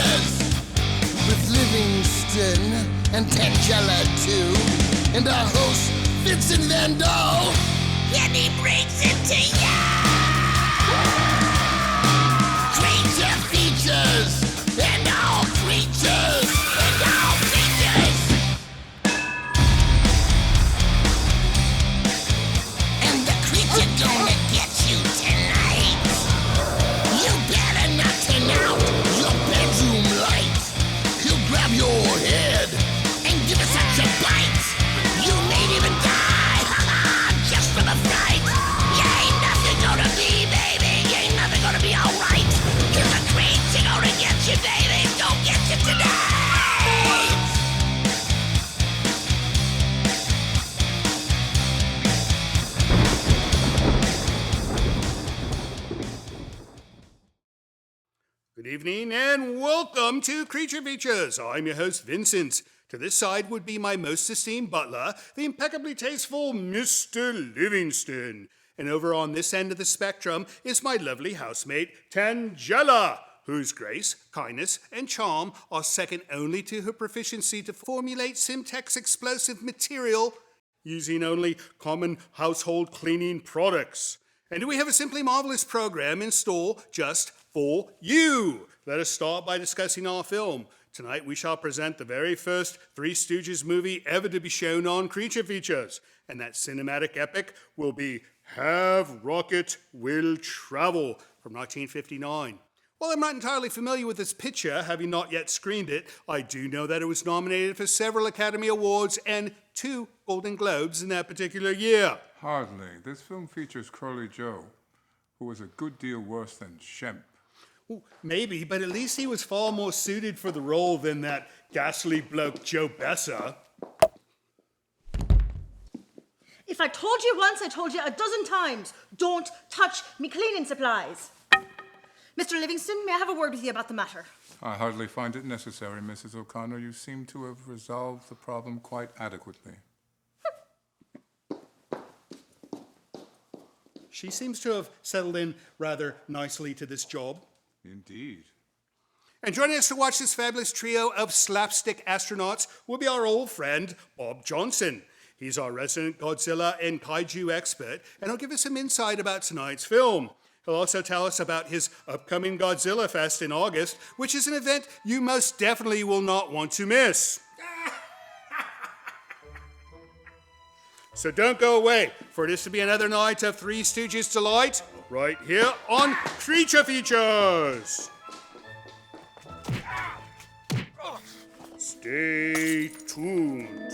Features with Livingston and Tangela too, and our host Vincent Van Dahl, and he brings it to ya. Creature features and all creatures and all features, and the creature gonna get you tonight. You better not turn out your bedroom light. He'll grab your head and give it such a bite. You may even die, just from a fright. You ain't nothing gonna be, baby. You ain't nothing gonna be alright. Cause the creature gonna get you, baby. Don't get you tonight. Good evening and welcome to Creature Features. I'm your host, Vincent. To this side would be my most esteemed butler, the impeccably tasteful Mr. Livingston. And over on this end of the spectrum is my lovely housemate, Tangela, whose grace, kindness, and charm are second only to her proficiency to formulate Simtex explosive material using only common household cleaning products. And we have a simply marvelous program in store just for you. Let us start by discussing our film. Tonight we shall present the very first Three Stooges movie ever to be shown on Creature Features. And that cinematic epic will be Have Rocket Will Travel from 1959. While I'm not entirely familiar with this picture, having not yet screened it, I do know that it was nominated for several Academy Awards and 2 Golden Globes in that particular year. Hardly. This film features Curly Joe, who was a good deal worse than Shemp. Ooh, maybe, but at least he was far more suited for the role than that ghastly bloke Joe Besser. If I told you once, I told you a dozen times, don't touch me cleaning supplies. Mr. Livingston, may I have a word with you about the matter? I hardly find it necessary, Mrs. O'Connor. You seem to have resolved the problem quite adequately. She seems to have settled in rather nicely to this job. Indeed. And joining us to watch this fabulous trio of slapstick astronauts will be our old friend, Bob Johnson. He's our resident Godzilla and Kaiju expert, and he'll give us some insight about tonight's film. He'll also tell us about his upcoming Godzilla Fest in August, which is an event you most definitely will not want to miss. So don't go away, for this to be another night of Three Stooges delight, right here on Creature Features. Stay tuned.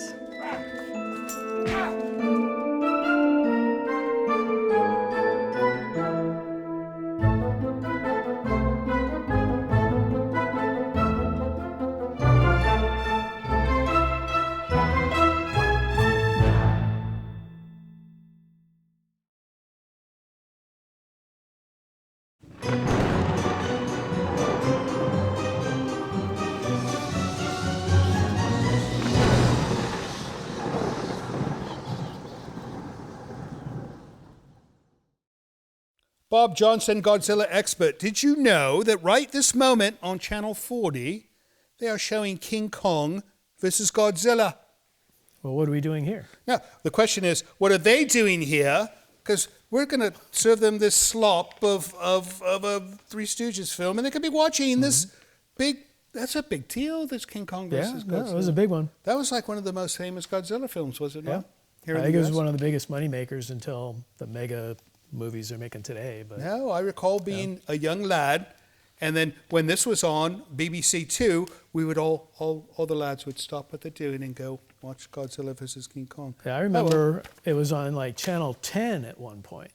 Bob Johnson, Godzilla expert. Did you know that right this moment on Channel 40, they are showing King Kong versus Godzilla? Well, what are we doing here? Now, the question is, what are they doing here? Because we're going to serve them this slop of a Three Stooges film, and they could be watching this big, that's a big deal, this King Kong versus Godzilla. Yeah, it was a big one. That was like one of the most famous Godzilla films, was it not? Here I in think the it was US? one of the biggest money makers until the mega movies they're making today. But No, I recall being a young lad, and then when this was on BBC Two, we would all the lads would stop what they're doing and go watch Godzilla versus King Kong. yeah, I remember it was on like Channel 10 at one point,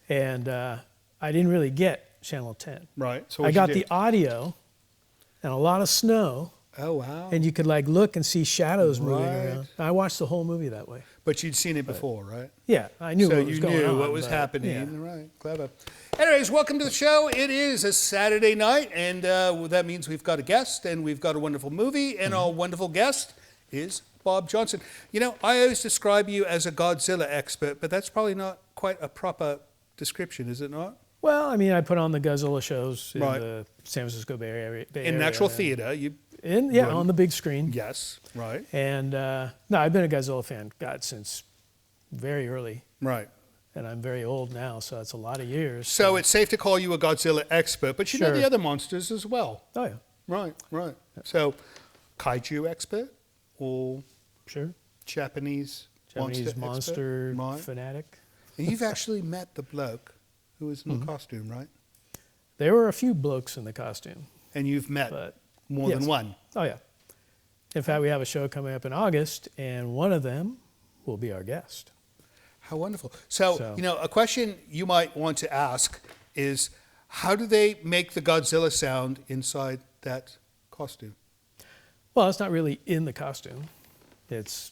and I didn't really get Channel 10. Right. So I got the audio and a lot of snow, Oh wow. and you could like look and see shadows moving Right. around. I watched the whole movie that way. But you'd seen it before, right? Yeah, I knew So what was you going knew on. what was but, happening. yeah. Right. Clever. Anyways, welcome to the show. It is a Saturday night, and that means we've got a guest, and we've got a wonderful movie, and our wonderful guest is Bob Johnson. You know, I always describe you as a Godzilla expert, but that's probably not quite a proper description, is it not? Well, I mean, I put on the Godzilla shows in Right. the San Francisco Bay Area. In an actual theater, you... Yeah, on the big screen. Yes, right. And no, I've been a Godzilla fan, God, since very early. Right. And I'm very old now, so it's a lot of years. So it's safe to call you a Godzilla expert, but you know Sure. the other monsters as well. Oh, yeah, Right, right. So, Kaiju expert or sure. Japanese Monster expert? Right. fanatic. And you've actually met the bloke who was in Mm-hmm. the costume, right? There were a few blokes in the costume, And you've met but more than yes. one. Oh, yeah. In fact, we have a show coming up in August, and one of them will be our guest. How wonderful. So, So- you know, a question you might want to ask is, how do they make the Godzilla sound inside that costume? Well, it's not really in the costume. It's,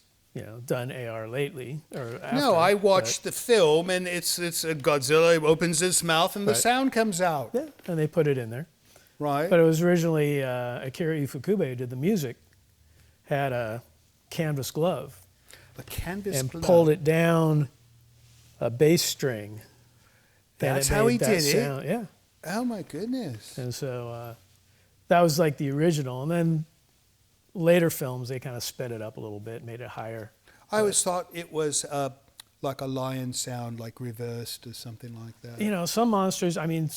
done AR lately or after. No, I watched the film, and it's a Godzilla opens his mouth, and the Right. sound comes out. Yeah, and they put it in there. Right. But it was originally Akira Ifukube who did the music, had a canvas glove a canvas and glove. pulled it down a bass string. and That's it how made he that did it? sound. Yeah. Oh my goodness. And so that was like the original. And then later films, they kind of sped it up a little bit, made it higher. I always thought it was like a lion sound, like reversed or something like that. Some monsters, I mean,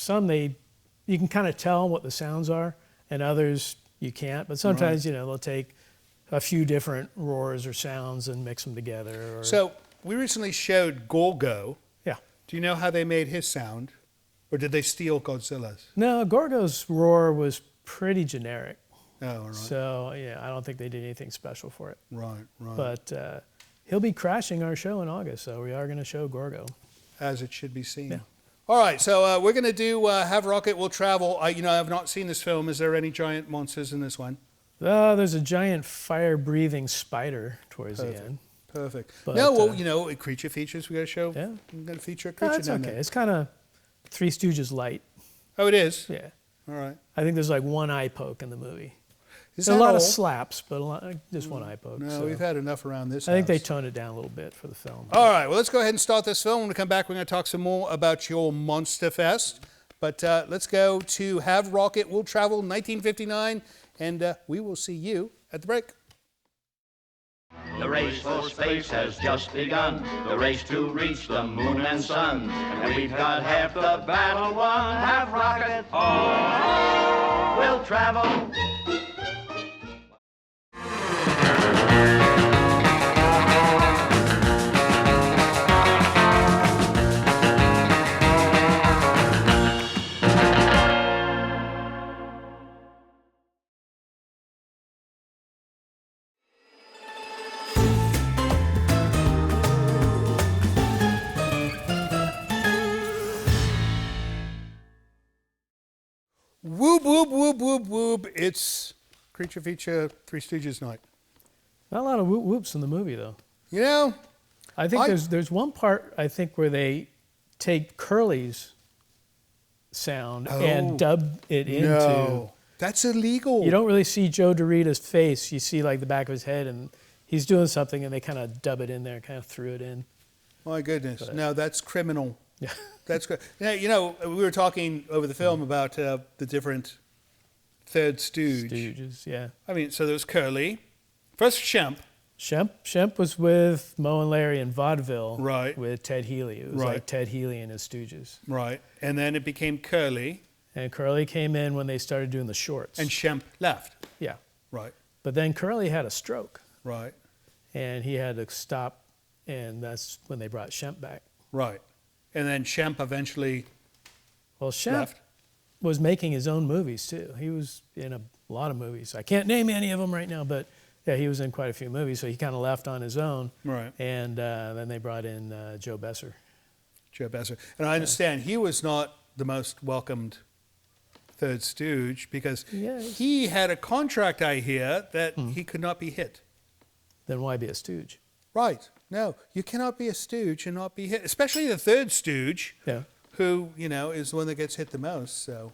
you can kind of tell what the sounds are, and others you can't. But sometimes, they'll take a few different roars or sounds and mix them together. Or, So we recently showed Gorgo. yeah. Do you know how they made his sound? Or did they steal Godzilla's? No, Gorgo's roar was pretty generic. Oh, all right. So, yeah, I don't think they did anything special for it. Right, right. But he'll be crashing our show in August, so we are going to show Gorgo. As it should be seen. Yeah. All right, so we're going to do Have Rocket Will Travel. I have not seen this film. Is there any giant monsters in this one? There's a giant fire-breathing spider towards the end. Perfect. But, No, well, creature features. We got to show. Yeah. We're going to feature a No, creature that's down okay. there. It's kind of Three Stooges light. Oh, it is? Yeah. All right. I think there's like one eye poke in the movie. Is There's a that lot of all? slaps, but just one eye poke. No, so we've had enough around this I think they house. toned it down a little bit for the film. All right, well, let's go ahead and start this film. When we come back, we're going to talk some more about your Monster Fest. But let's go to Have Rocket Will Travel 1959, and we will see you at the break. The race for space has just begun, the race to reach the moon and sun. And we've got half the battle won. Have rocket, we'll travel. Whoop, whoop, whoop, whoop, whoop. It's Creature Feature Three Stooges night. Not a lot of whoop whoops in the movie, though. You know, I think I- there's one part, I think, where they take Curly's sound and dub it into... no, that's illegal. You don't really see Joe Dorita's face. You see like the back of his head, and he's doing something, and they kind of dub it in there, kind of threw it in. My goodness. No, that's criminal. Yeah. That's good. Yeah, we were talking over the film about the different third stooge. Stooges, yeah. I mean, so there was Curly. First, Shemp. Shemp was with Moe and Larry in vaudeville, Right. with Ted Healy. It was Right. like Ted Healy and his Stooges. Right. And then it became Curly, And Curly came in when they started doing the shorts. and Shemp left. yeah. Right. But then Curly had a stroke, Right. and he had to stop, and that's when they brought Shemp back. Right. And then Shemp eventually Well, Shemp left. was making his own movies, too. He was in a lot of movies. I can't name any of them right now, but yeah, he was in quite a few movies, so he kind of left on his own. Right. And then they brought in Joe Besser. Joe Besser. And I understand he was not the most welcomed third stooge because Yes. he had a contract, I hear, that he could not be hit. Then why be a stooge? Right. No, you cannot be a stooge and not be hit, especially the third stooge, Yeah. who, is the one that gets hit the most. So,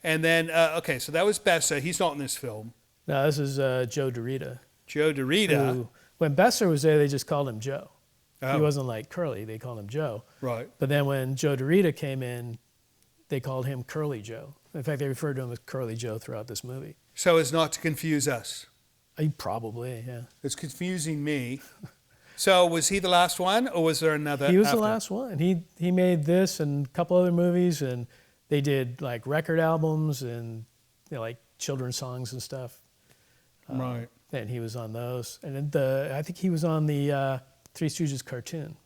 and then, okay, so that was Besser. He's not in this film. No, this is Joe Dorita. Joe Dorita. Who, when Besser was there, they just called him Joe. Oh. He wasn't like Curly. They called him Joe. Right. But then when Joe Dorita came in, they called him Curly Joe. In fact, they referred to him as Curly Joe throughout this movie. So as not to confuse us. Probably, yeah. It's confusing me. So was he the last one, or was there another? He was after? the last one. He made this and a couple other movies, and they did like record albums and like children's songs and stuff. Right. And he was on those. And I think he was on the Three Stooges cartoon.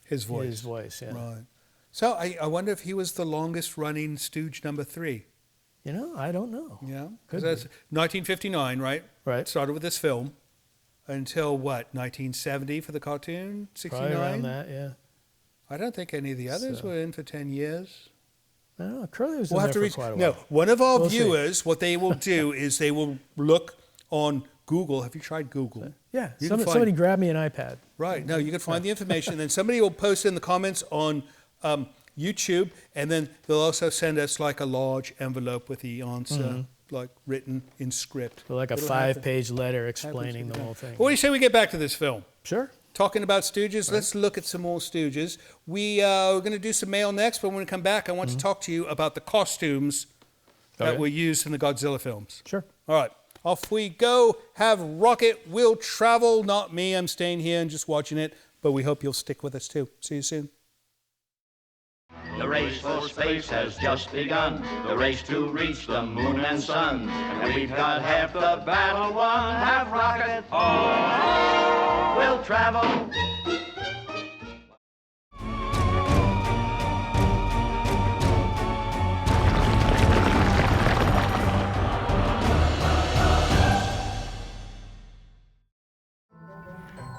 His voice. His voice, yeah. Right. So I wonder if he was the longest running Stooge number 3. I don't know. Yeah. Could Because that's be. 1959, right? Right. Started with this film until what, 1970 for the cartoon? 69? Probably around that, yeah. I don't think any of the others were in for 10 years. No, Curly was We'll in have there to for reach. quite a No, while. one of our We'll see. viewers, what they will do is they will look on Google. Have you tried Google? Yeah, You can somebody find- grab me an iPad. Right. No, you can find the information, and then somebody will post in the comments on YouTube, and then they'll also send us like a large envelope with the answer, like written in script. So like a It'll have 5-page letter happens explaining to the be whole done. thing. What do you say we get back to this film? Sure. Talking about Stooges, let's look at some more Stooges. We're going to do some mail next, but when we come back, I want to talk to you about the costumes that Okay. were used in the Godzilla films. Sure. All right, off we go. Have rocket will travel. Not me. I'm staying here and just watching it, but we hope you'll stick with us too. See you soon. The race for space has just begun. The race to reach the moon and sun. And we've got half the battle won. Have rocket on. We'll travel.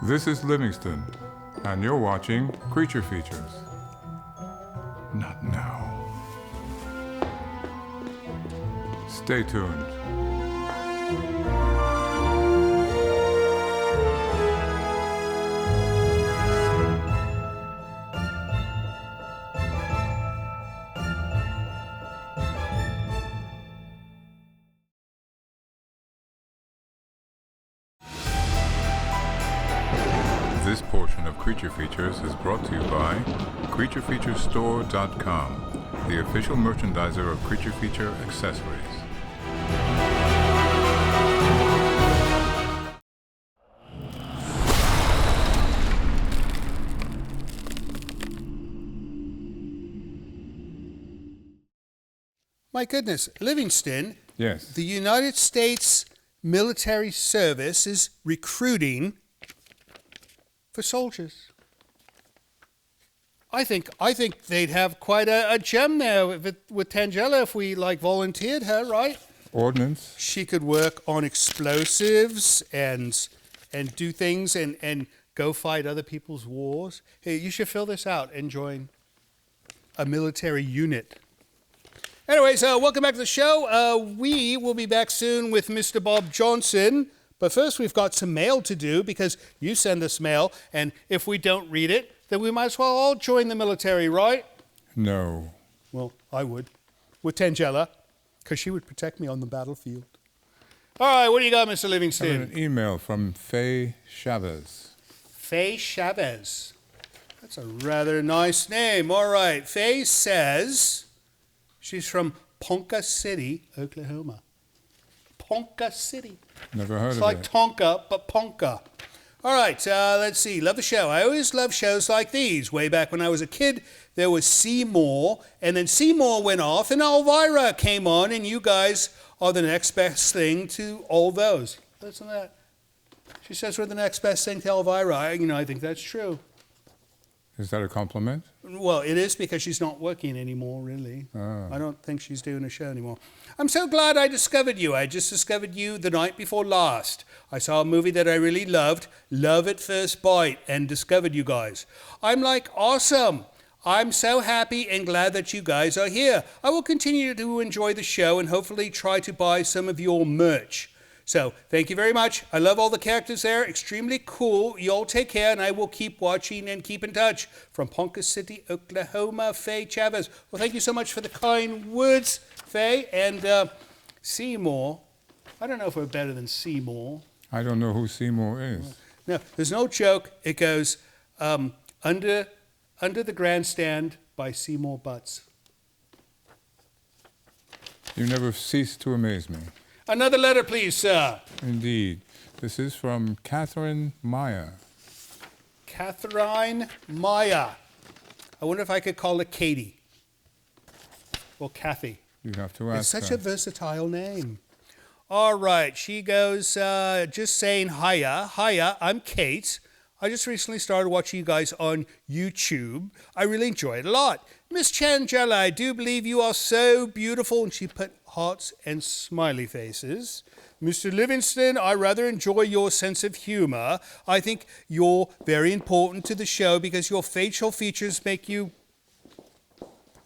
This is Livingston, and you're watching Creature Features. Not now. Stay tuned. This portion of Creature Features is brought to you by CreatureFeatureStore.com, the official merchandiser of Creature Feature accessories. My goodness, Livingston, Yes. the United States military service is recruiting for soldiers. I think they'd have quite a gem there with Tangela if we volunteered her, right? Ordnance. She could work on explosives and do things and go fight other people's wars. Hey, you should fill this out and join a military unit. Anyways, welcome back to the show. We will be back soon with Mr. Bob Johnson. But first, we've got some mail to do because you send us mail, and if we don't read it, then we might as well all join the military, right? No. Well, I would, with Tangela, because she would protect me on the battlefield. All right, what do you got, Mr. I have Livingston? an email from Faye Chavez. Faye Chavez. That's a rather nice name. All right, Faye says she's from Ponca City, Oklahoma. Ponca City. Never heard It's of like it. Tonka, but Ponca. All right, let's see. Love the show. I always love shows like these. Way back when I was a kid, there was Seymour, and then Seymour went off, and Elvira came on, and you guys are the next best thing to all those. Listen to that. She says we're the next best thing to Elvira. I think that's true. Is that a compliment? Well, it is because she's not working anymore, really. Oh. I don't think she's doing a show anymore. I'm so glad I discovered you. I just discovered you the night before last. I saw a movie that I really loved, Love at First Bite, and discovered you guys. I'm like, awesome. I'm so happy and glad that you guys are here. I will continue to enjoy the show and hopefully try to buy some of your merch. So, thank you very much. I love all the characters there. Extremely cool. You all take care, and I will keep watching and keep in touch. From Ponca City, Oklahoma, Faye Chavez. Well, thank you so much for the kind words, Faye. And Seymour. I don't know if we're better than Seymour. I don't know who Seymour is. No, there's no joke. It goes Under the Grandstand by Seymour Butts. You never cease to amaze me. Another letter, please, sir. Indeed. This is from Catherine Maya. Catherine Maya. I wonder if I could call her Katie. Or Kathy. You have to ask It's such her. a versatile name. All right, she goes, just saying hiya. Hiya, I'm Kate. I just recently started watching you guys on YouTube. I really enjoy it a lot. Miss Changela, I do believe you are so beautiful. And she put hearts and smiley faces. Mr. Livingston, I rather enjoy your sense of humor. I think you're very important to the show because your facial features make you...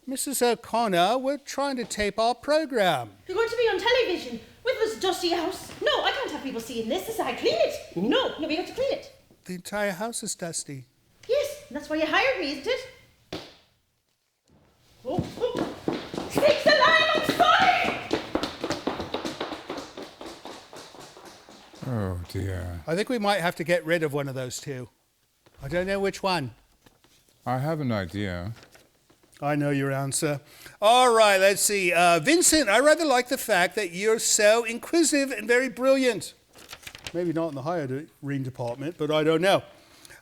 Mrs. O'Connor, we're trying to tape our program. You're going to be on television with this dusty house. No, I can't have people seeing this. This is how I clean it. No, we have to clean it. The entire house is dusty. Yes, and that's why you hired me, isn't it? Oh, snakes alive, I'm sorry! Oh, dear. I think we might have to get rid of one of those two. I don't know which one. I have an idea. I know your answer. All right, let's see. Vincent, I rather like the fact that you're so inquisitive and very brilliant. Maybe not in the hiring department, but I don't know.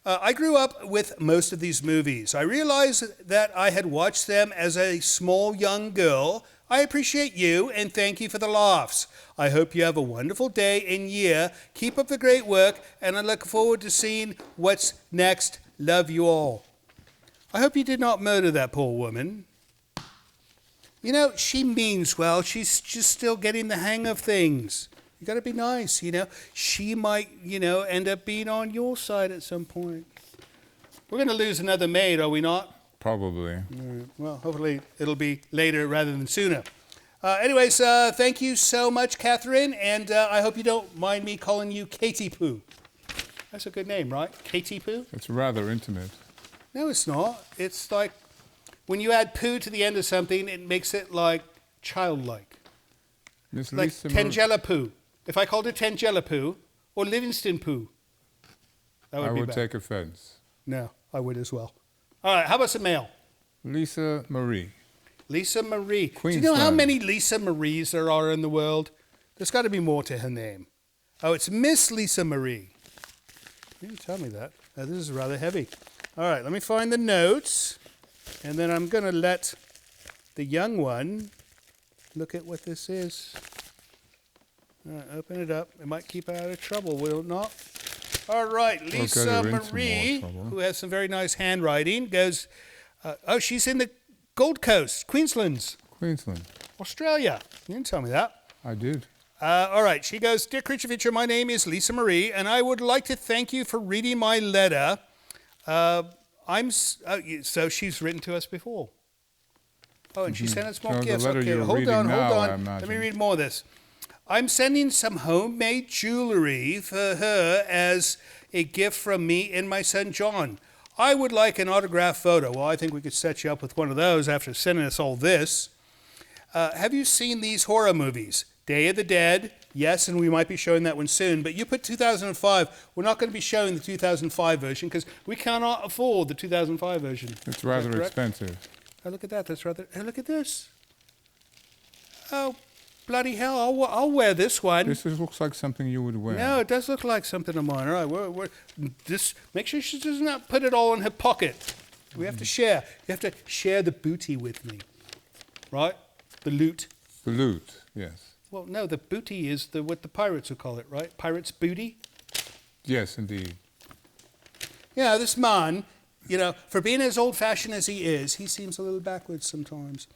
I grew up with most of these movies. I realized that I had watched them as a small young girl. I appreciate you and thank you for the laughs. I hope you have a wonderful day and year. Keep up the great work, and I look forward to seeing what's next. Love you all. I hope you did not murder that poor woman. You know, she means well. She's just still getting the hang of things. You got to be nice, you know. She might, end up being on your side at some point. We're going to lose another maid, are we not? Probably. Well, hopefully it'll be later rather than sooner. Anyways, thank you so much, Catherine, and I hope you don't mind me calling you Katie Poo. That's a good name, right? Katie Poo? It's rather intimate. No, it's not. It's like when you add poo to the end of something, it makes it like childlike. Miss Like Lisa Tangela Poo. If I called it Tangela Poo or Livingston Poo, that would I be would bad. take offense. No, I would as well. All right, how about some mail? Lisa Marie. Lisa Marie. Do you Queensland. know how many Lisa Maries there are in the world? There's got to be more to her name. Oh, it's Miss Lisa Marie. You didn't tell me that. This is rather heavy. All right, let me find the notes, and then I'm going to let the young one look at what this is. All right, open it up. It might keep her out of trouble, will it not? All right, Lisa her into Marie, more trouble. who has some very nice handwriting, goes, she's in the Gold Coast, Queensland, Queensland. Australia. You didn't tell me that. I did. All right, she goes, Dear Creature Feature, my name is Lisa Marie, and I would like to thank you for reading my letter. So she's written to us before. Oh, and she sent us more So the gifts. letter Okay, you're hold reading on. now, I Let me imagine. read more of this. I'm sending some homemade jewelry for her as a gift from me and my son John. I would like an autographed photo. Well, I think we could set you up with one of those after sending us all this. Have you seen these horror movies? Day of the Dead, yes, and we might be showing that one soon, but you put 2005. We're not going to be showing the 2005 version because we cannot afford the 2005 version. It's rather correct? expensive. Oh, look at that. That's rather... Oh, look at this. Oh, bloody hell. I'll wear this one. This looks like something you would wear. No, it does look like something of mine. All right, make sure she does not put it all in her pocket. We have to share. You have to share the booty with me, right? The loot. The loot, yes. Well, no, the booty is what the pirates would call it, right? Pirates' booty? Yes, indeed. Yeah, this man, for being as old-fashioned as he is, he seems a little backwards sometimes.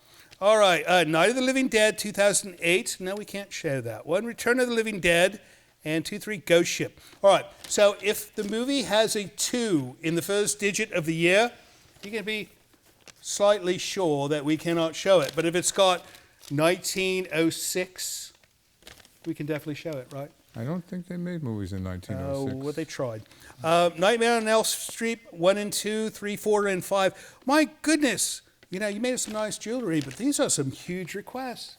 All right, Night of the Living Dead, 2008. No, we can't share that one. Return of the Living Dead, and 2-3 Ghost Ship. All right, so if the movie has a 2 in the first digit of the year, you can be slightly sure that we cannot show it. But if it's got 1906, we can definitely show it, right? I don't think they made movies in 1906. Oh, well, they tried. Nightmare on Elm Street, 1 and 2, 3, 4, and 5. My goodness. You made us some nice jewelry, but these are some huge requests.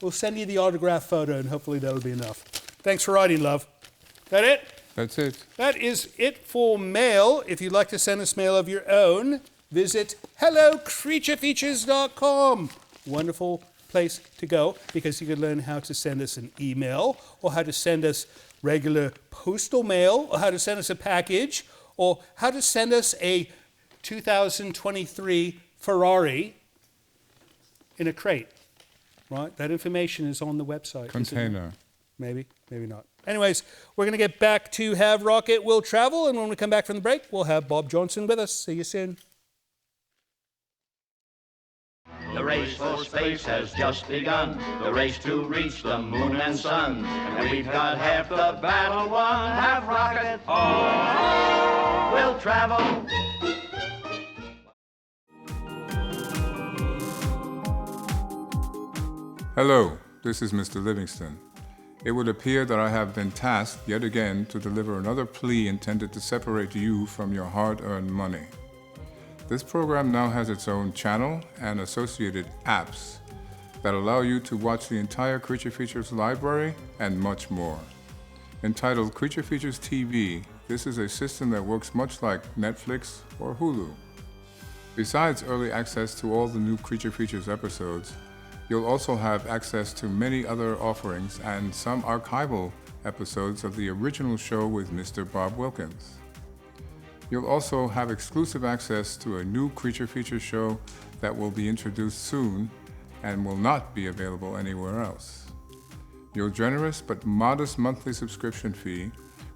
We'll send you the autograph photo, and hopefully that'll be enough. Thanks for writing, love. That it? That's it. That is it for mail. If you'd like to send us mail of your own, visit hellocreaturefeatures.com. Wonderful place place to go because you could learn how to send us an email or how to send us regular postal mail or how to send us a package or how to send us a 2023 Ferrari in a crate, right? That information is on the website. Container. Maybe, maybe not. Anyways, we're going to get back to Have Rocket Will Travel, and when we come back from the break, we'll have Bob Johnson with us. See you soon. The race for space has just begun, the race to reach the moon and sun. And we've got half the battle won, have rocket on. We'll travel. Hello, this is Mr. Livingston. It would appear that I have been tasked yet again to deliver another plea intended to separate you from your hard-earned money. This program now has its own channel and associated apps that allow you to watch the entire Creature Features library and much more. Entitled Creature Features TV, this is a system that works much like Netflix or Hulu. Besides early access to all the new Creature Features episodes, you'll also have access to many other offerings and some archival episodes of the original show with Mr. Bob Wilkins. You'll also have exclusive access to a new Creature Feature show that will be introduced soon and will not be available anywhere else. Your generous but modest monthly subscription fee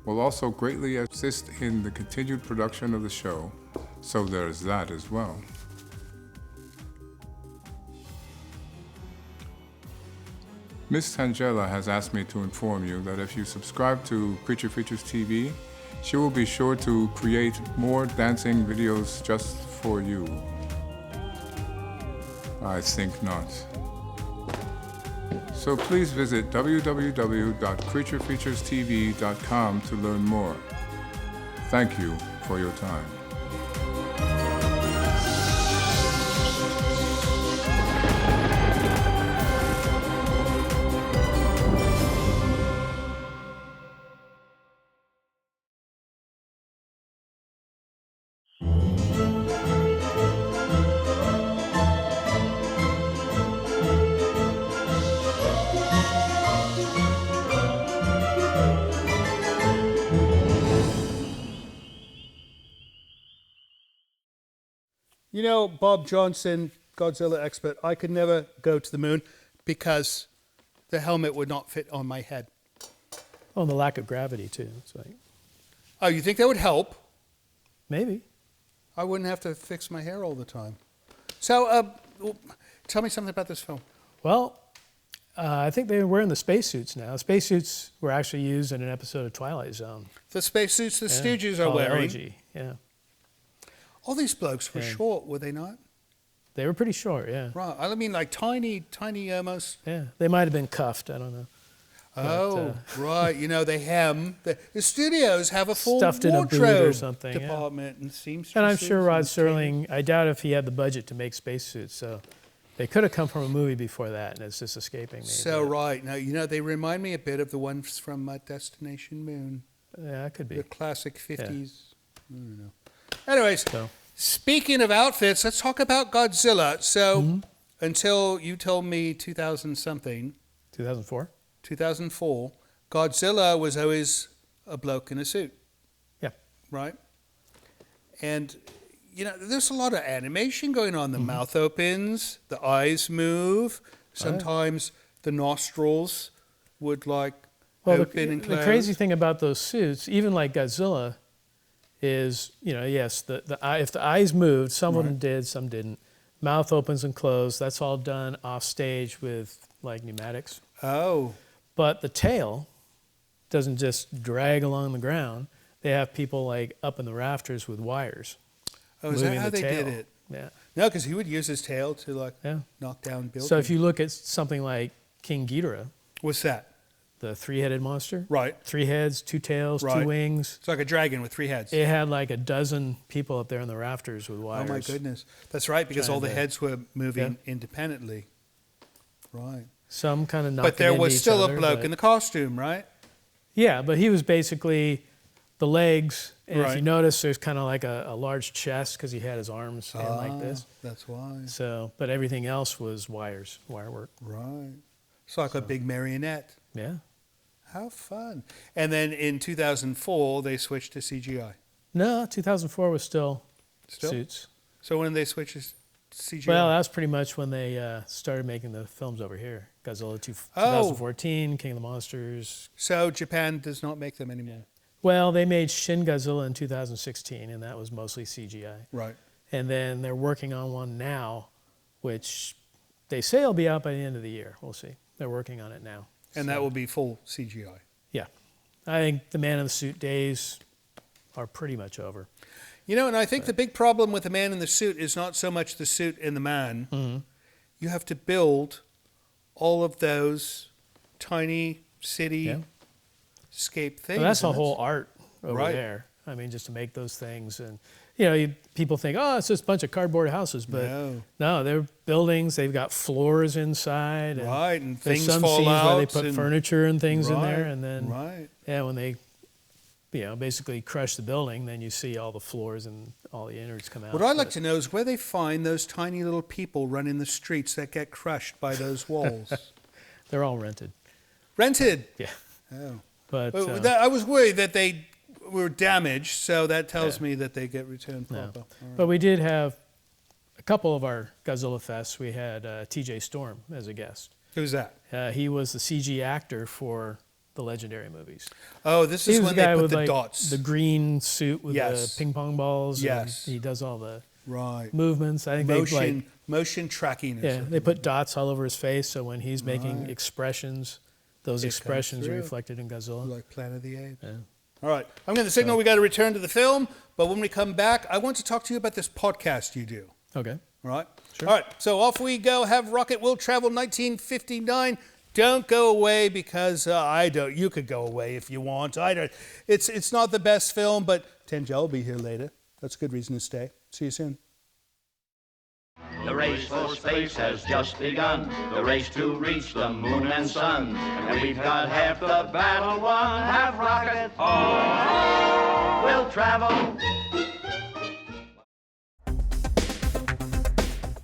will also greatly assist in the continued production of the show, so there's that as well. Miss Tangela has asked me to inform you that if you subscribe to Creature Features TV, she will be sure to create more dancing videos just for you. I think not. So please visit www.creaturefeaturestv.com to learn more. Thank you for your time. You know, Bob Johnson, Godzilla expert, I could never go to the moon because the helmet would not fit on my head. Oh, and the lack of gravity, too. It's like, Oh, you think that would help? maybe. I wouldn't have to fix my hair all the time. So, tell me something about this film. Well, I think they were wearing the spacesuits now. Spacesuits were actually used in an episode of Twilight Zone. The spacesuits the Yeah, Stooges are called wearing. Elegy, yeah. All these blokes were Yeah. short, were they not? They were pretty short, yeah. Right. I mean, like tiny almost. Yeah, they might have been cuffed, I don't know. Oh, right. You know, they hem. The studios have a full Stuffed in a boot or wardrobe something, yeah. department and seamstresses. And I'm sure Rod and Serling, I doubt if he had the budget to make spacesuits, so they could have come from a movie before that, and it's just escaping me. So, but, right. Now, you know, they remind me a bit of the ones from Destination Moon. Yeah, it could be. The classic 50s. I don't know. Anyways, So, speaking of outfits, let's talk about Godzilla. So, until you told me 2000-something, 2004? Godzilla was always a bloke in a suit, Yeah. right? And, you know, there's a lot of animation going on. The mouth opens, the eyes move. Sometimes the nostrils would, like, Well, open and close. the crazy thing about those suits, even like Godzilla, is, you know, yes, the eye, if the eyes moved, some of them did, some didn't. Mouth opens and closes. That's all done off stage with like pneumatics. Oh, But the tail doesn't just drag along the ground. They have people like up in the rafters with wires. oh, is that moving how the they did tail. it? Yeah. No, because he would use his tail to, like, Yeah. knock down buildings. So if you look at something like King Ghidorah, What's that? the three-headed monster, Right. 3 heads, 2 tails, Right. 2 wings. It's like a dragon with 3 heads. It had like a dozen people up there in the rafters with wires. Oh, my goodness. That's right, because all the Trying to- heads were moving independently. Right. Some kind of knocking But there into was each still other, a bloke but- in the costume, right? Yeah, but he was basically the legs, and if you Right. notice, there's kind of like a large chest because he had his arms in like this. That's why. So, but everything else was wire work. Right. It's like a big marionette. Yeah. How fun. And then in 2004, they switched to CGI. No, 2004 was still Still? suits. So when did they switch to CGI? Well, that was pretty much when they started making the films over here. Godzilla 2014, King of the Monsters. So Japan does not make them anymore. Well, they made Shin Godzilla in 2016, and that was mostly CGI. Right. And then they're working on one now, which they say will be out by the end of the year. We'll see. They're working on it now. And that will be full CGI. Yeah. I think the man in the suit days are pretty much over. You know, and I think the big problem with the man in the suit is not so much the suit and the man. Mm-hmm. You have to build all of those tiny cityscape things. Well, that's a and whole art over Right. there. I mean, just to make those things. And, people think, oh, it's just a bunch of cardboard houses. But no, they're buildings. They've got floors inside. And Right, and there's things some fall scenes out. where they put and- furniture and things in there. Right, And then, right. when they, basically crush the building, then you see all the floors and all the innards come out. What I'd like But to know is where they find those tiny little people running the streets that get crushed by those walls. they're all rented. Rented. Yeah. Oh. But I was worried that they were damaged, so that tells me that they get returned proper. All right. But we did have a couple of our Godzilla fests. We had T.J. Storm as a guest. Who's that? He was the CG actor for the Legendary movies. Oh, this He is was when the they guy put with the like dots. the green suit with Yes. the ping pong balls. Yes. And he does all the Right. movements. I think Motion tracking. Or they something. put dots all over his face, so when he's making expressions, those It comes expressions are through. reflected in Godzilla. Like Planet of the Apes. Yeah. All right. I'm going to signal we got to return to the film, but when we come back, I want to talk to you about this podcast you do. Okay. All right? Sure. All right. So off we go. Have Rocket Will Travel 1959. Don't go away because I don't. You could go away if you want. I don't. It's not the best film, but Tenja will be here later. That's a good reason to stay. See you soon. The race for space has just begun. The race to reach the moon and sun. And we've got half the battle won. Have rocket on. We'll travel.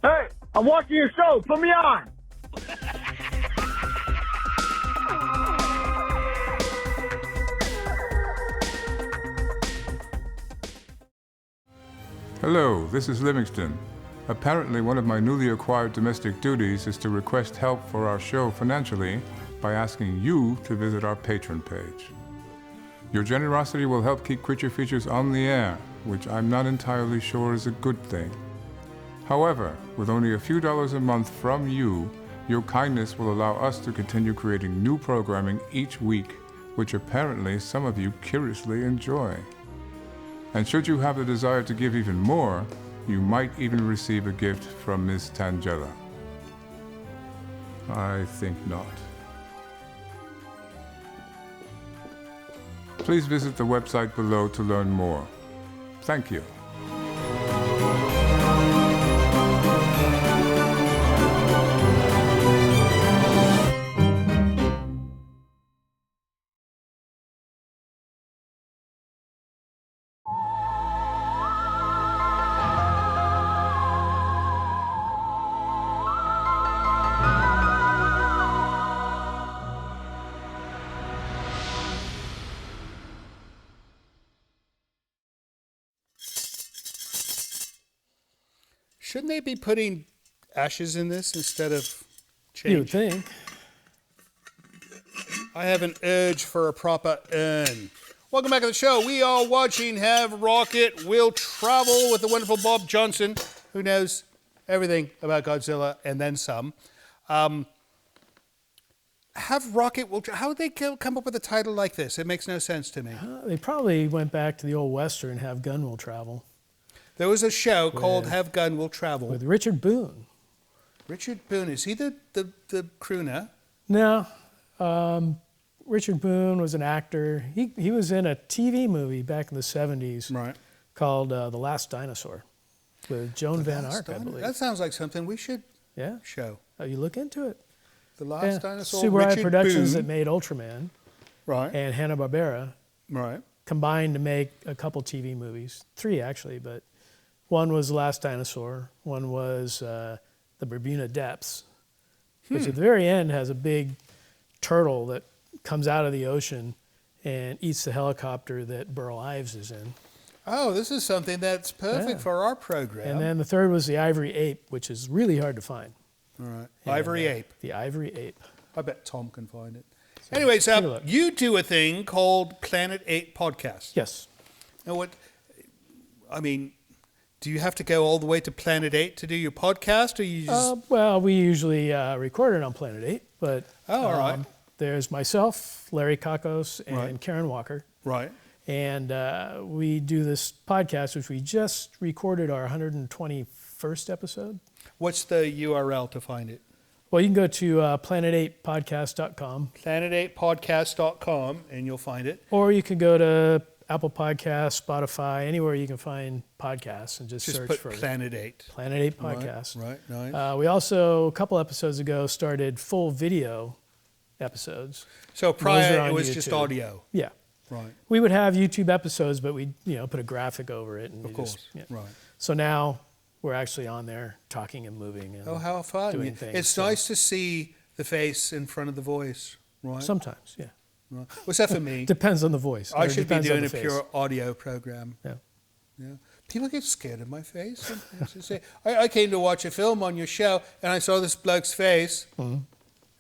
Hey, I'm watching your show. Put me on. Hello, this is Livingston. Apparently, one of my newly acquired domestic duties is to request help for our show financially by asking you to visit our Patreon page. Your generosity will help keep Creature Features on the air, which I'm not entirely sure is a good thing. However, with only a few dollars a month from you, your kindness will allow us to continue creating new programming each week, which apparently some of you curiously enjoy. And should you have the desire to give even more, you might even receive a gift from Miss Tangella. I think not. Please visit the website below to learn more. Thank you. Shouldn't they be putting ashes in this instead of change? You would think. I have an urge for a proper urn. Welcome back to the show. We are watching Have Rocket Will Travel with the wonderful Bob Johnson, who knows everything about Godzilla and then some. Have Rocket Will Travel. How did they come up with a title like this? It makes no sense to me. They probably went back to the old Western, Have Gun Will Travel, There was a show called Have Gun Will Travel. with Richard Boone. Richard Boone, is he the crooner? No. Richard Boone was an actor. He was in a TV movie back in the 70s Right. called The Last Dinosaur with Joan Van Ark, I believe. That sounds like something we should Yeah. show. Oh, you look into it. The Last Dinosaur, Subaru Richard Productions Boone. that made Ultraman Right, and Hanna-Barbera right. combined to make a couple TV movies, 3 actually, but one was The Last Dinosaur, one was The Bermuda Depths, which at the very end has a big turtle that comes out of the ocean and eats the helicopter that Burl Ives is in. Oh, this is something that's perfect for our program. And then the third was The Ivory Ape, which is really hard to find. All right. And, Ivory Ape. The Ivory Ape. I bet Tom can find it. Anyways, you do a thing called Planet 8 Podcast. Yes. Now, do you have to go all the way to Planet 8 to do your podcast, or you just... Well, we usually record it on Planet 8, but all right. There's myself, Larry Kakos, and Right. Karen Walker. Right. And we do this podcast, which we just recorded our 121st episode. What's the URL to find it? Well, you can go to planet8podcast.com. Planet8podcast.com, and you'll find it. Or you can go to Apple Podcasts, Spotify, anywhere you can find podcasts, and just search put for Planet 8. Planet 8 Podcast. Right, nice. We also, a couple episodes ago, started full video episodes. So Those are prior, on it was just YouTube. audio. Yeah. Right. We would have YouTube episodes, but we'd put a graphic over it. And Of course, right. So now we're actually on there talking and moving. And Oh, how fun. doing things, It's so- nice to see the face in front of the voice, right? Sometimes, yeah. Right. What's that for me? Depends on the voice. I or should be depends on doing the a face. pure audio program. Yeah. Yeah. People get scared of my face. Sometimes they say, I came to watch a film on your show, and I saw this bloke's face, and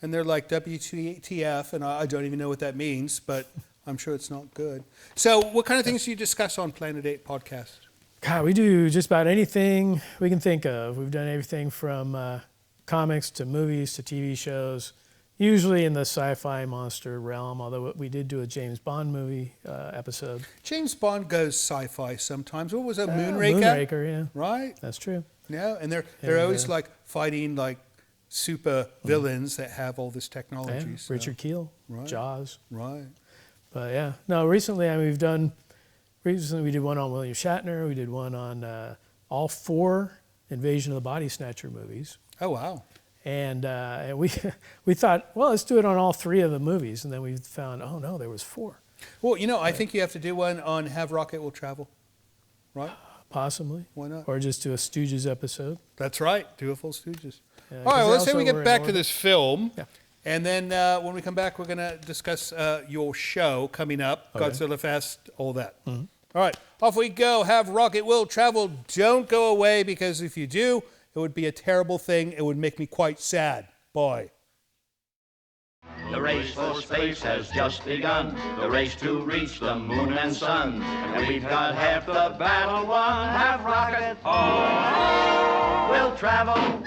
they're like, WTF, and I don't even know what that means, but I'm sure it's not good. So what kind of things do you discuss on Planet 8 Podcast? God, we do just about anything we can think of. We've done everything from comics to movies to TV shows, usually in the sci-fi monster realm, although we did do a James Bond movie episode. James Bond goes sci-fi sometimes. What was that, Moonraker? Moonraker, yeah. Right? That's true. Yeah, and they're always like fighting like super villains that have all this technology. Yeah. So. Richard Kiel, Right. Jaws. Right. But yeah, no, recently we did one on William Shatner. We did one on all 4 Invasion of the Body Snatcher movies. Oh, wow. And we thought, well, let's do it on all 3 of the movies. And then we found, oh no, there was 4. Well, I think you have to do one on Have Rocket Will Travel, right? Possibly. Why not? Or just do a Stooges episode. That's right. Do a full Stooges. Yeah, All 'cause right, well, let's say also we were get in back to order. this film. Yeah. And then when we come back, we're going to discuss your show coming up, Okay. Godzilla Fest, all that. All right, off we go. Have Rocket Will Travel. Don't go away, because if you do, it would be a terrible thing. It would make me quite sad. Bye. The race for space has just begun. The race to reach the moon and sun. And we've got half the battle won. Have rocket will travel.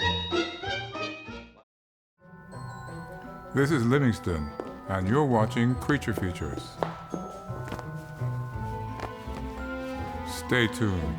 This is Livingston, and you're watching Creature Features. Stay tuned.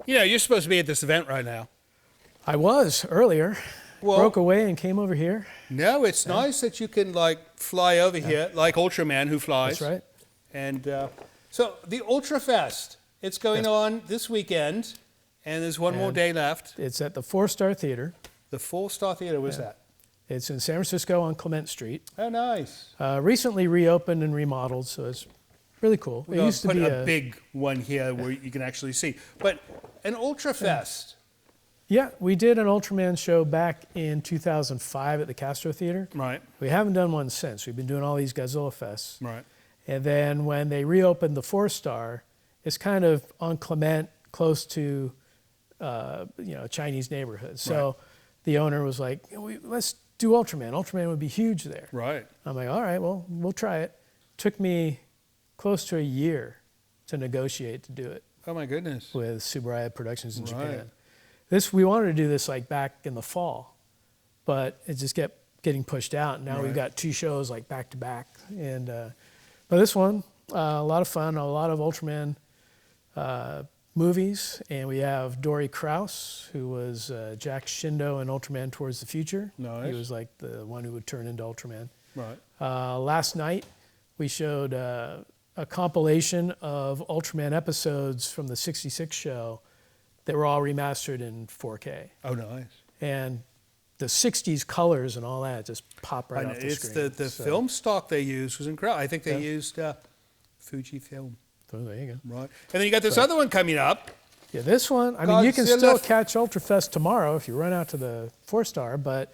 You're supposed to be at this event right now. I was earlier. Well- Broke away and came over here. No, it's nice that you can fly over here, like Ultraman who flies. That's right. And so the Ultra Fest, it's going on this weekend, and there's one more And- day left. It's at the 4-Star Theater. The Full Star Theater, where's that? It's in San Francisco on Clement Street. Oh, nice. Recently reopened and remodeled, so it's really cool. We're It going used to to put be a big one here where you can actually see. But an Ultra Fest, Yeah, we did an Ultraman show back in 2005 at the Castro Theater. right? We haven't done one since. We've been doing all these Godzilla fests. Right. And then when they reopened the 4-Star, it's kind of on Clement, close to a Chinese neighborhood. So the owner was like, let's do Ultraman. Ultraman would be huge there. Right. I'm like, all right, well, we'll try it. Took me close to a year to negotiate to do it. Oh my goodness. With Tsuburaya Productions in Japan. We wanted to do this like back in the fall, but it just kept getting pushed out. And now we've got 2 shows like back to back. And but this one, a lot of fun, a lot of Ultraman movies, and we have Dory Krause, who was Jack Shindo in Ultraman Towards the Future. Nice. He was like the one who would turn into Ultraman. Right. Last night, we showed a compilation of Ultraman episodes from the '66 show that were all remastered in 4K. Oh, nice. And the '60s colors and all that just pop right off the screen. The film stock they used was incredible. I think they used Fujifilm. So there you go. Right. And then you got this other one coming up. Yeah, this one, I mean, you can Godzilla still catch Ultrafest tomorrow if you run out to the 4-star, but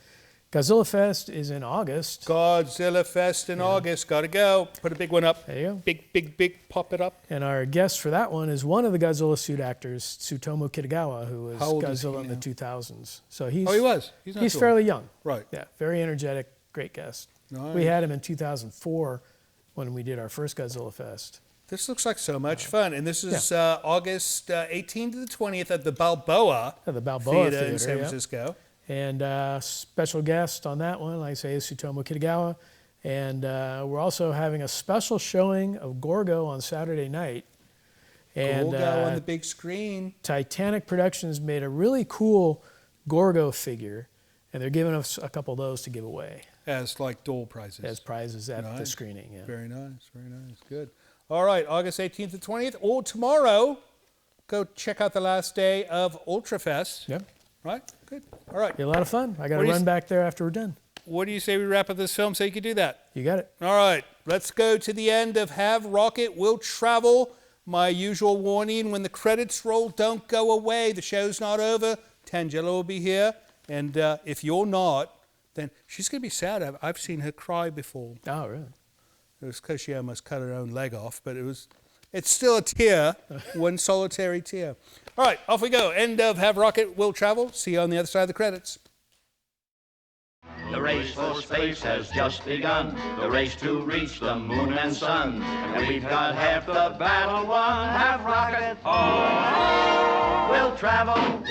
Godzilla Fest is in August. Godzilla Fest in August. Got to go. Put a big one up. There you go. Big, pop it up. And our guest for that one is one of the Godzilla suit actors, Tsutomu Kitagawa, who was How old is Godzilla he in the now? 2000s. So he's He was. He's not too fairly old. young. Right. Yeah, very energetic, great guest. Nice. We had him in 2004 when we did our first Godzilla Fest. This looks like so much fun. And this is August 18th to the 20th at the Balboa, At the Balboa Theater in Theater, San yeah. Francisco. And special guest on that one, like I say, is Tsutomu Kitagawa. And we're also having a special showing of Gorgo on Saturday night. And Gorgo on the big screen. Titanic Productions made a really cool Gorgo figure, and they're giving us a couple of those to give away As like door prizes. as prizes at the Nice. screening. Yeah. Very nice, very nice. Good. All right, August 18th to 20th, or tomorrow, go check out the last day of Ultrafest. Yep. Right? Good. All right. Be a lot of fun. I got What to do you run s- back there after we're done. What do you say we wrap up this film so you can do that? You got it. All right, let's go to the end of Have Rocket Will Travel. My usual warning, when the credits roll, don't go away. The show's not over. Tangela will be here. And if you're not, then she's going to be sad. I've seen her cry before. Oh, really? It was because she almost cut her own leg off, but it's still a tear, one solitary tear. All right, off we go. End of Have Rocket Will Travel. See you on the other side of the credits. The race for space has just begun. The race to reach the moon and sun. And we've got half the battle won. Have rocket, oh, we'll travel.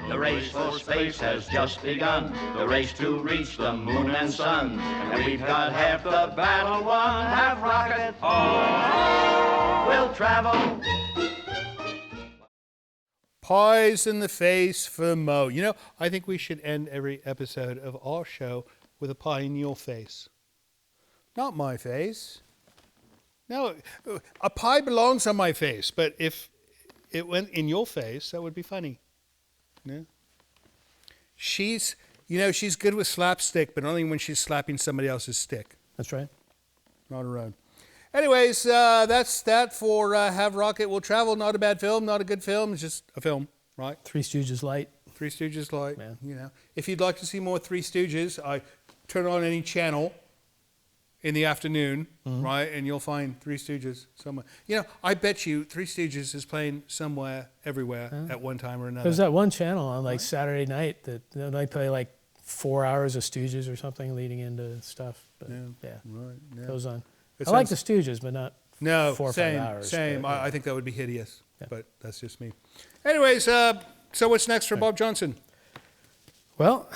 The race for space has just begun. The race to reach the moon and sun. And we've got half the battle won. Have rocket, oh, we'll travel. Pies in the face for Mo. You know, I think we should end every episode of our show with a pie in your face. Not my face. No, a pie belongs on my face, but if it went in your face, that would be funny. Yeah. She's good with slapstick, but only when she's slapping somebody else's stick, That's right. not her own. Anyways, that's that for Have Rocket Will Travel. Not a bad film, not a good film. It's just a film, right? Three Stooges Lite. Three Stooges Lite. Yeah. You know, if you'd like to see more Three Stooges, I turn on any channel in the afternoon, right, and you'll find Three Stooges somewhere. You know, I bet you Three Stooges is playing somewhere, everywhere, at one time or another. There's that one channel on like Saturday night that they play like 4 hours of Stooges or something leading into stuff. But yeah, Right. Yeah. goes on. It I like the sounds- Stooges, but not No, 4 or same, 5 hours. same. but, yeah. I think that would be hideous, but that's just me. Anyways, so what's next for Bob Johnson? Well,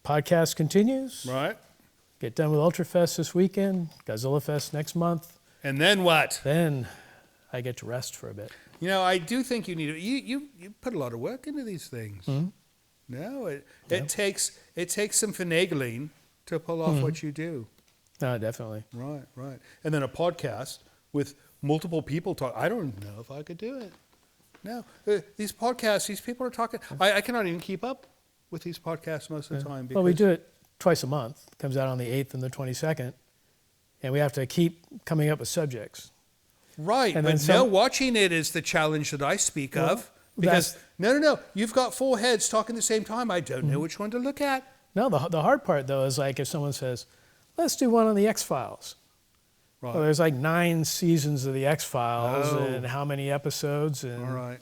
podcast continues. Right. Get done with Ultrafest this weekend, Godzilla Fest next month. And then what? Then I get to rest for a bit. You know, I do think you need to, you put a lot of work into these things. Mm-hmm. No, it takes some finagling to pull off what you do. No, definitely. Right. And then a podcast with multiple people talk. I don't know if I could do it. No. These podcasts, these people are talking. I cannot even keep up with these podcasts most of the time. Well, we do it twice a month. It comes out on the 8th and the 22nd. And we have to keep coming up with subjects. Right, and but no, watching it is the challenge that I speak of. Because, no, you've got 4 heads talking at the same time. I don't know which one to look at. No, the hard part, though, is like if someone says, let's do one on the X-Files. Right. Well, there's like 9 seasons of the X-Files and how many episodes. And, All right.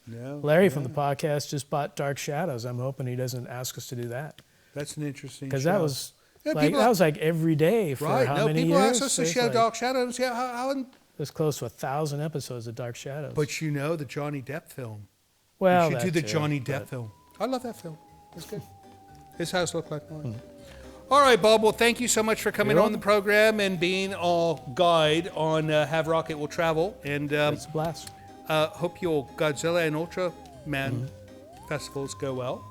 No, Larry from the podcast just bought Dark Shadows. I'm hoping he doesn't ask us to do that. That's an interesting show. Because that was... that was like every day for how many years? People ask us to share Dark Shadows. Yeah, how it was close to 1,000 episodes of Dark Shadows. But you know the Johnny Depp film. Well, you should do the Johnny Depp film. I love that film. It's good. His house looked like mine. All right, Bob. Well, thank you so much for coming on the program and being our guide on Have Rocket Will Travel. And it's a blast. Hope your Godzilla and Ultraman festivals go well.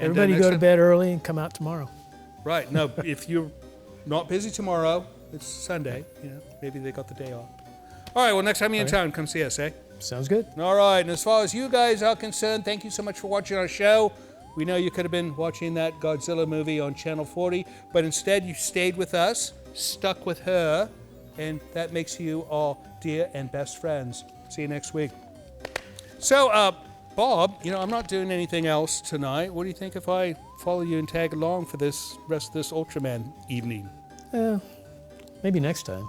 Everybody go to bed early and come out tomorrow. Right. No, if you're not busy tomorrow, it's Sunday. Maybe they got the day off. All right. Well, next time you're in town, come see us, eh? Sounds good. All right. And as far as you guys are concerned, thank you so much for watching our show. We know you could have been watching that Godzilla movie on Channel 40, but instead you stayed with us, stuck with her, and that makes you our dear and best friends. See you next week. So, Bob, I'm not doing anything else tonight. What do you think if I follow you and tag along for this rest of this Ultraman evening? Maybe next time.